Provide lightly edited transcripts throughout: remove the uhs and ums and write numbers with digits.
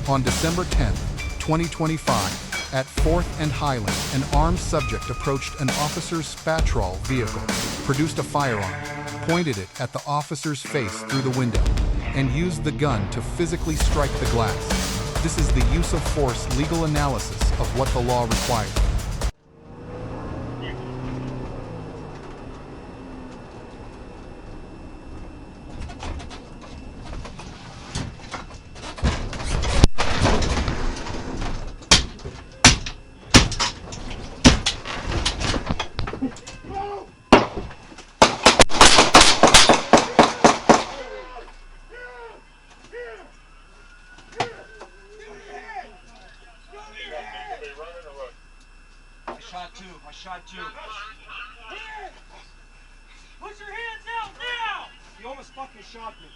On December 10, 2025, at 4th and Highland, an armed subject approached an officer's patrol vehicle, produced a firearm, pointed it at the officer's face through the window, and used the gun to physically strike the glass. This is the use of force legal analysis of what the law requires. I shot two. Put your hands out now! You almost fucking shot me.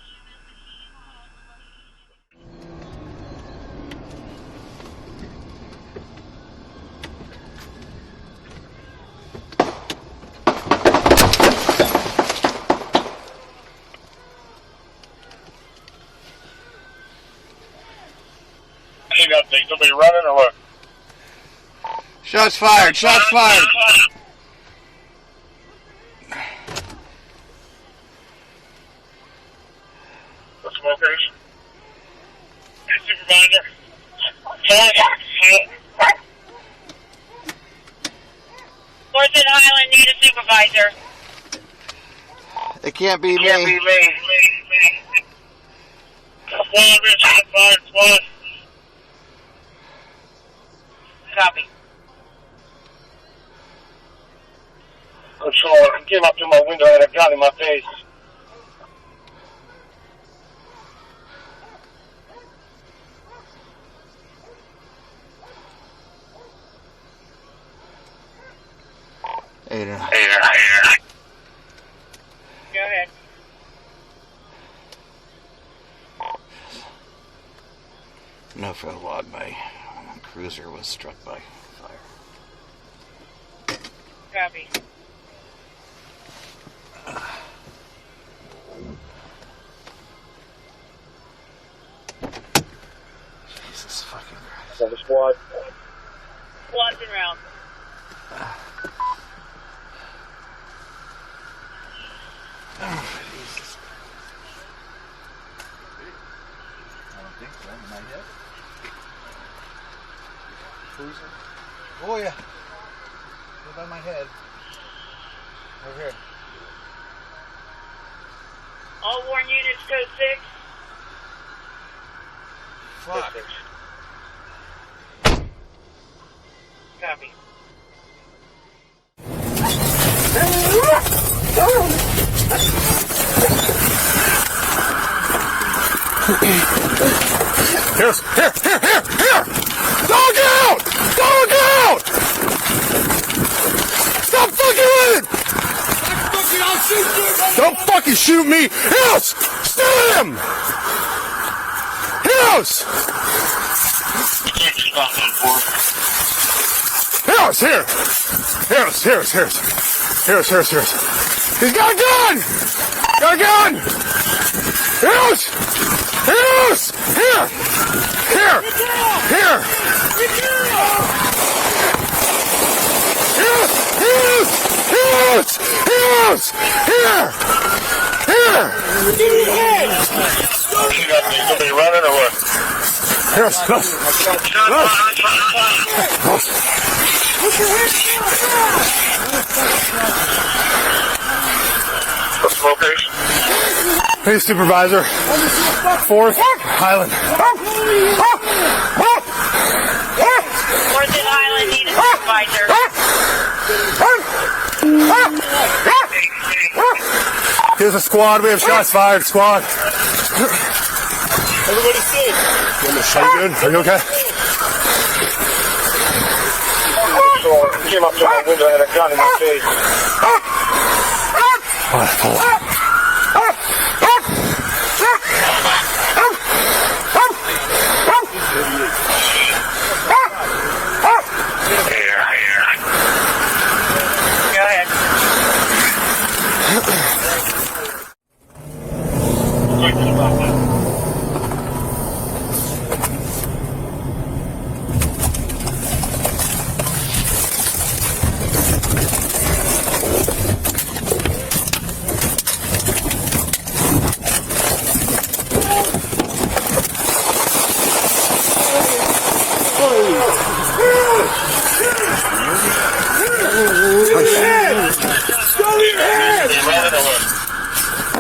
You got somebody running or what? Shots fired! Shots fired! The smokers. Supervisor. Fourth and Highland need a supervisor. It can't be me. Can't be me. Squad, shot fired, squad. Copy. Control, he came up to my window and had a gun in my face. Ada. Go ahead. No failed log by cruiser was struck by fire. Copy. Jesus fucking Christ. So the squad. Squads and rounds. Jesus. I don't think so. Am I hit? Cruiser? Oh yeah. Right by my head. Over here. All warrant units code 6. Fuck. Copy. Here! Dog out! Dog out! Stop fucking with it! I'll shoot you! Don't fucking shoot me! House! Steal him! House! House, here! Harris. He's got a gun! Got a gun! House! Here! Somebody running or what? Harris, close. The smokers. Hey, supervisor. 4th Highland. 4th and Highland need a supervisor. Here's a squad. We have shots fired. Squad. Everybody safe. Are you good? Are you okay? He came up to my window and had a gun in my face. All right, pull up. Go ahead.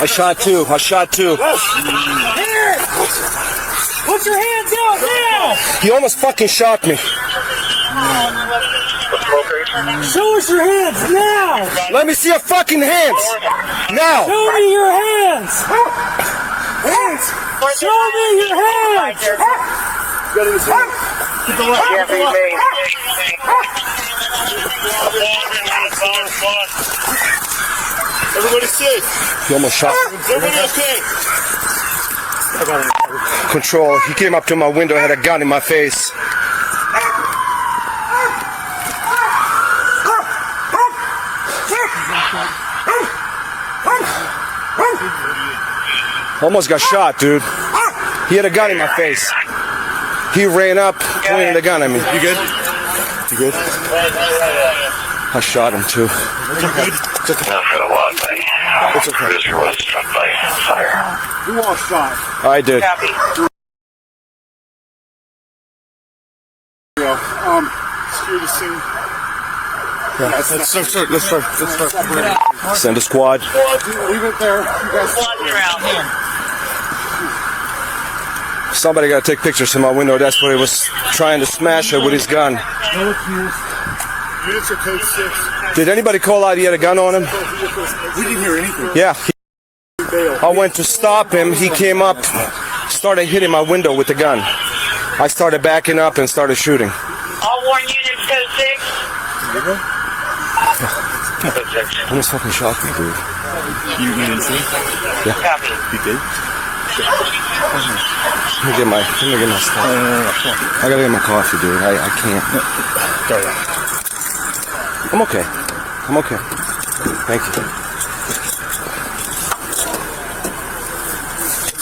I shot two. I shot two. Here! Put your hands out now! He almost fucking shot me. Show us your hands now! Let me see your fucking hands. Now. Show me your hands! Hands! Show me your hands! Everybody's safe. He almost shot me. Everybody okay? Control. He came up to my window, had a gun in my face. Almost got shot, dude. He had a gun in my face. He ran up, pointed the gun at me. You good? You good? I shot him too. Not for the lot, buddy. It's okay. Cruiser was struck by fire. Who all shot? I did. Secure the scene. Let's start. Send a squad. Leave it there. You guys. Somebody got to take pictures of my window. That's what he was trying to smash it with his gun. No accused. Units are code 6. Did anybody call out he had a gun on him? We didn't hear anything. Yeah. I went to stop him. He came up, started hitting my window with the gun. I started backing up and started shooting. All warn units code 6. Almost fucking shot me, dude. You didn't see? Yeah. Copy. You did? Let me get my stuff. I gotta get my coffee, dude. I can't. I'm okay. Thank you.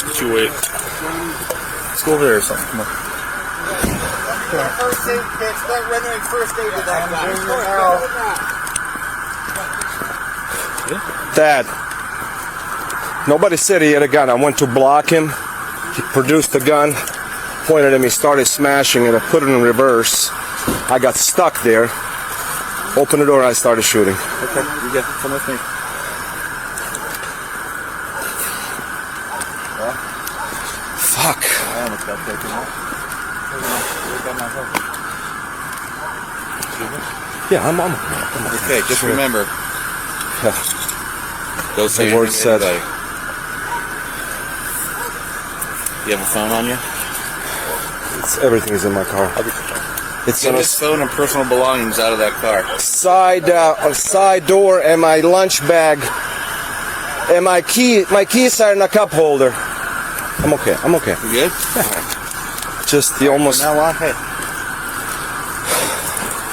What you wait? Let's go over there or something. Come on. First aid kit, start rendering first aid to that guy. Dad, nobody said he had a gun. I went to block him. He produced the gun, pointed at me, started smashing it. I put it in reverse. I got stuck there. Opened the door and I started shooting. Okay, you get come with me. Fuck. I almost got taken out. Yeah, I'm Okay, just remember. Yeah. Don't say The word anything to said. anybody. You have a phone on you? Everything is in my car. It's Get on his phone and personal belongings out of that car. a side door and my lunch bag and my keys are in a cup holder. I'm okay. You good? Just the almost. Now on, hey.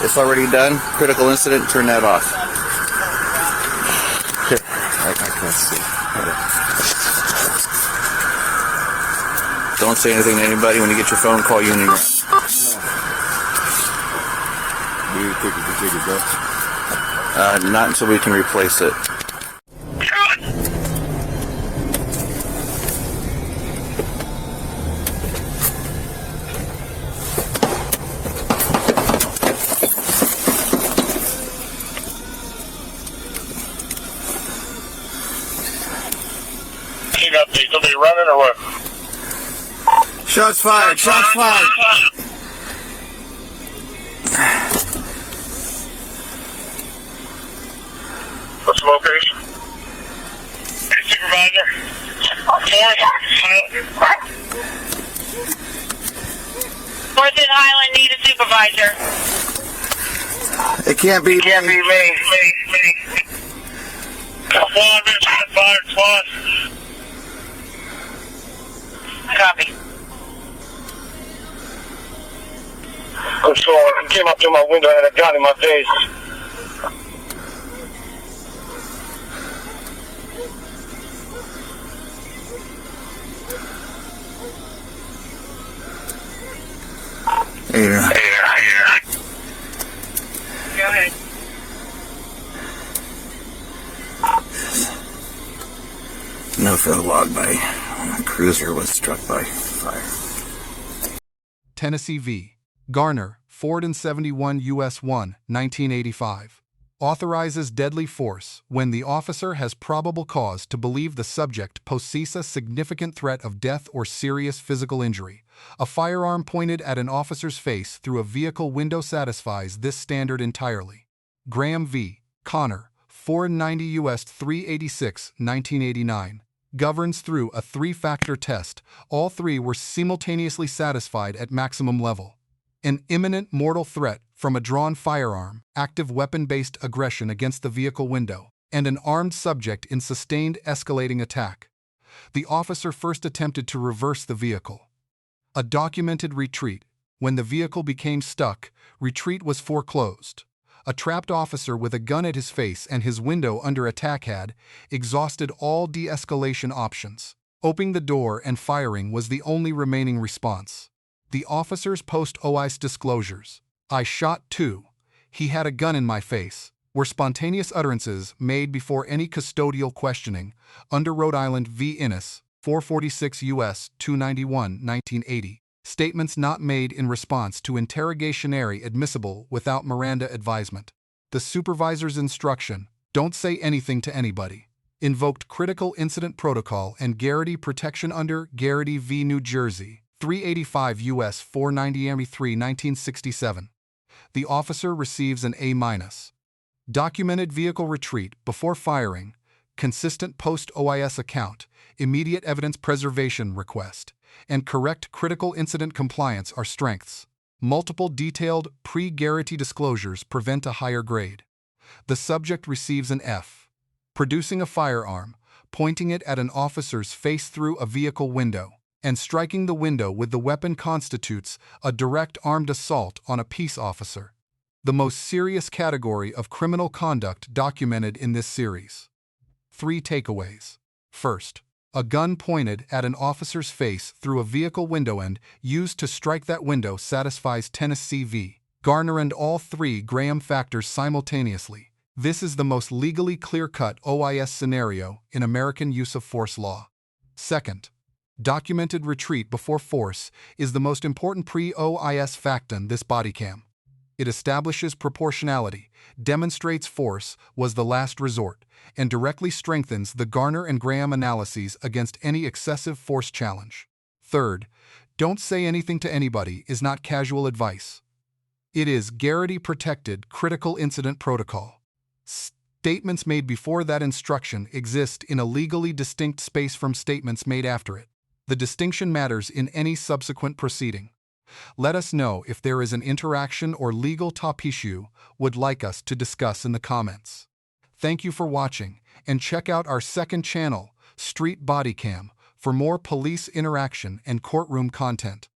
It's already done. Critical incident. Turn that off. Here. I can't see. Don't say anything to anybody. When you get your phone, call Union. Not until we can replace it. Update. Somebody running or what? Shots fired. Shots fired. What's the location? Hey, supervisor. Fourth and Highland, need a supervisor. It can't be. Can't be me. Squad, mission fired, squad. Copy. I'm sorry. He came up to my window and had a gun in my face. Here. Go ahead. No for the log by cruiser was struck by fire. Tennessee v. Garner, Ford and 71 US 1, 1985. Authorizes deadly force when the officer has probable cause to believe the subject possesses a significant threat of death or serious physical injury. A firearm pointed at an officer's face through a vehicle window satisfies this standard entirely. Graham v. Garner, 490 U.S. 386, 1989, governs through a three-factor test. All three were simultaneously satisfied at maximum level. An imminent mortal threat from a drawn firearm, active weapon-based aggression against the vehicle window, and an armed subject in sustained escalating attack. The officer first attempted to reverse the vehicle. A documented retreat. When the vehicle became stuck, retreat was foreclosed. A trapped officer with a gun at his face and his window under attack had exhausted all de-escalation options. Opening the door and firing was the only remaining response. The officer's post-OIS disclosures, "I shot too. He had a gun in my face," were spontaneous utterances made before any custodial questioning under Rhode Island v. Innis, 446 U.S. 291, 1980. Statements not made in response to interrogationary admissible without Miranda advisement. The supervisor's instruction, "Don't say anything to anybody," invoked critical incident protocol and Garrity protection under Garrity v. New Jersey, 385 U.S. 493, 1967. The officer receives an A-. Documented vehicle retreat before firing, consistent post-OIS account, immediate evidence preservation request, and correct critical incident compliance are strengths. Multiple detailed pre-Garrity disclosures prevent a higher grade. The subject receives an F. Producing a firearm, pointing it at an officer's face through a vehicle window, and striking the window with the weapon constitutes a direct armed assault on a peace officer. The most serious category of criminal conduct documented in this series. 3 takeaways. First, a gun pointed at an officer's face through a vehicle window and used to strike that window satisfies Tennessee v. Garner and all 3 Graham factors simultaneously. This is the most legally clear-cut OIS scenario in American use of force law. Second, documented retreat before force is the most important pre-OIS fact in this bodycam. It establishes proportionality, demonstrates force was the last resort, and directly strengthens the Garner and Graham analyses against any excessive force challenge. Third, don't say anything to anybody is not casual advice. It is Garrity-protected critical incident protocol. Statements made before that instruction exist in a legally distinct space from statements made after it. The distinction matters in any subsequent proceeding. Let us know if there is an interaction or legal top issue would like us to discuss in the comments. Thank you for watching, and check out our second channel, Street Bodycam, for more police interaction and courtroom content.